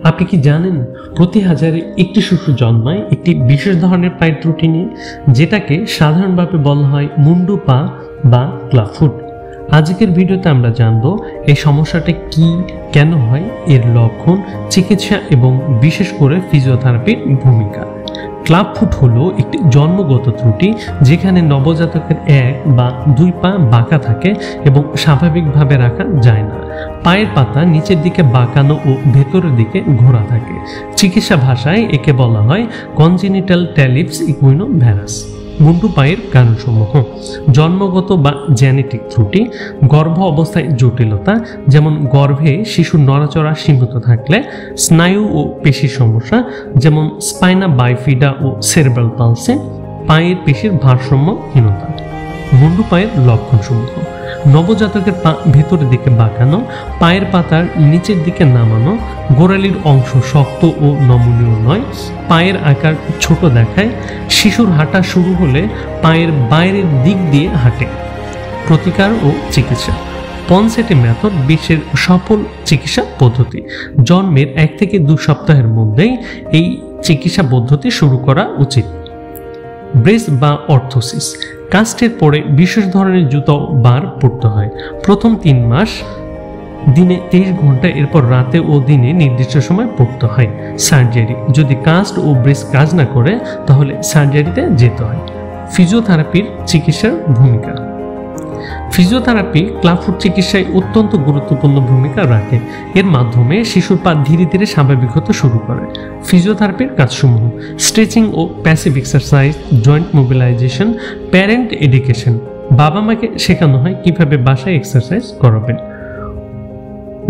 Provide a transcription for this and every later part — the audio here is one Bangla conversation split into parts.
আপনি কি জানেন প্রতি হাজারে একটি শিশু জন্মায় একটি বিশেষ ধরনের পায়ের ত্রুটি নিয়ে, যেটাকে সাধারণভাবে বলা হয় মুন্ডু পা বা ক্লাবফুট। আজকের ভিডিওতে আমরা জানব এই সমস্যাটা কি, কেন হয়, এর লক্ষণ, চিকিৎসা এবং বিশেষ করে ফিজিওথেরাপির ভূমিকা। ক্লাবফুট হলো একটি জন্মগত ত্রুটি যেখানে নবজাতকের এক বা দুই পা বাঁকা থাকে এবং স্বাভাবিকভাবে রাখা যায় না। পায়ের পাতা নিচের দিকে বাঁকানো ও ভেতরের দিকে ঘোরা থাকে। চিকিৎসা ভাষায় একে বলা হয় কনজেনিটাল ট্যালিপস ইকুইনোভ্যারাস। মুন্ডু পায়ের কারণসমূহ: জন্মগত বা জেনেটিক ত্রুটি, গর্ভ অবস্থায় জটিলতা, যেমন গর্ভে শিশুর নড়াচড়া সীমিত থাকলে, স্নায়ু ও পেশির সমস্যা যেমন স্পাইনা বাইফিডা ও সেরেব্রাল পালসি, পায়ের পেশির ভারসাম্যহীনতা। মুন্ডু পায়ের লক্ষণসমূহ: নবজাতকের পা ভেতরের দিকে বাঁকানো, পায়ের পাতার নিচের দিকে নামানো, গোড়ালির অংশ শক্ত ও নমনীয় নয়, পায়ের আকার ছোট দেখায়, শিশুর হাঁটা শুরু হলে পায়ের বাইরের দিক দিয়ে হাঁটে। প্রতিকার ও চিকিৎসা: পনসেটে মেথড বিশ্বের সফল চিকিৎসা পদ্ধতি। জন্মের 1 থেকে 2 সপ্তাহের মধ্যেই এই চিকিৎসা পদ্ধতি শুরু করা উচিত। ব্রেস বা অর্থোসিস: কাস্টের পরে বিশেষ ধরনের জুতো বার পড়তে হয়। প্রথম 3 মাস দিনে 23 ঘন্টা, এরপর রাতে ও দিনে নির্দিষ্ট সময় পড়তে হয়। সার্জারি: যদি কাস্ট ও ব্রেস কাজ না করে তাহলে সার্জারিতে যেতে হয়। ফিজিওথেরাপির চিকিৎসার ভূমিকা: ফিজিওথেরাপি ক্লাবফুট চিকিৎসায় অত্যন্ত গুরুত্বপূর্ণ ভূমিকা রাখে। এর মাধ্যমে শিশুর পা ধীরে ধীরে স্বাভাবিক হতে শুরু করে। ফিজিওথেরাপির কাজসমূহ: স্ট্রেচিং ও passive exercise, joint mobilisation, parent education. বাবা মাকে শেখানো হয় কিভাবে বাসায় এক্সারসাইজ করাবেন।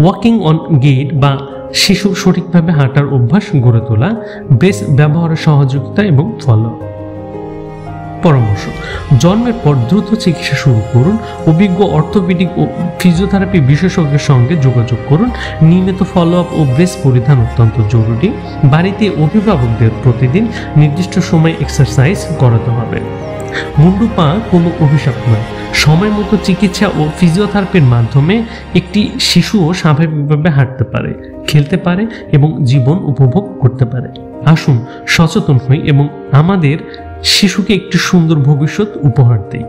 ওয়াকিং অন গেট বা শিশুর সঠিকভাবে হাঁটার অভ্যাস গড়ে তোলা। ব্রেস ব্যবহারের সহযোগিতা এবং ফলো। পরামর্শ: জন্মের পর দ্রুত চিকিৎসা শুরু করুন। অভিজ্ঞ অর্থোপেডিক ও ফিজিওথেরাপি বিশেষজ্ঞের সঙ্গে যোগাযোগ করুন। নিয়মিত ফলো আপ ও ব্রেস পরিধান অত্যন্ত জরুরি। বাড়িতে অভিভাবকদের প্রতিদিন নির্দিষ্ট সময় এক্সারসাইজ করাতে হবে। মুন্ডু পা কোনো অভিশাপ নয়। সময় মতো চিকিৎসা ও ফিজিওথেরাপির মাধ্যমে একটি শিশুও স্বাভাবিকভাবে হাঁটতে পারে, খেলতে পারে এবং জীবন উপভোগ করতে পারে। আসুন সচেতন হই এবং আমাদের শিশুকে একটি সুন্দর ভবিষ্যৎ উপহার দেই।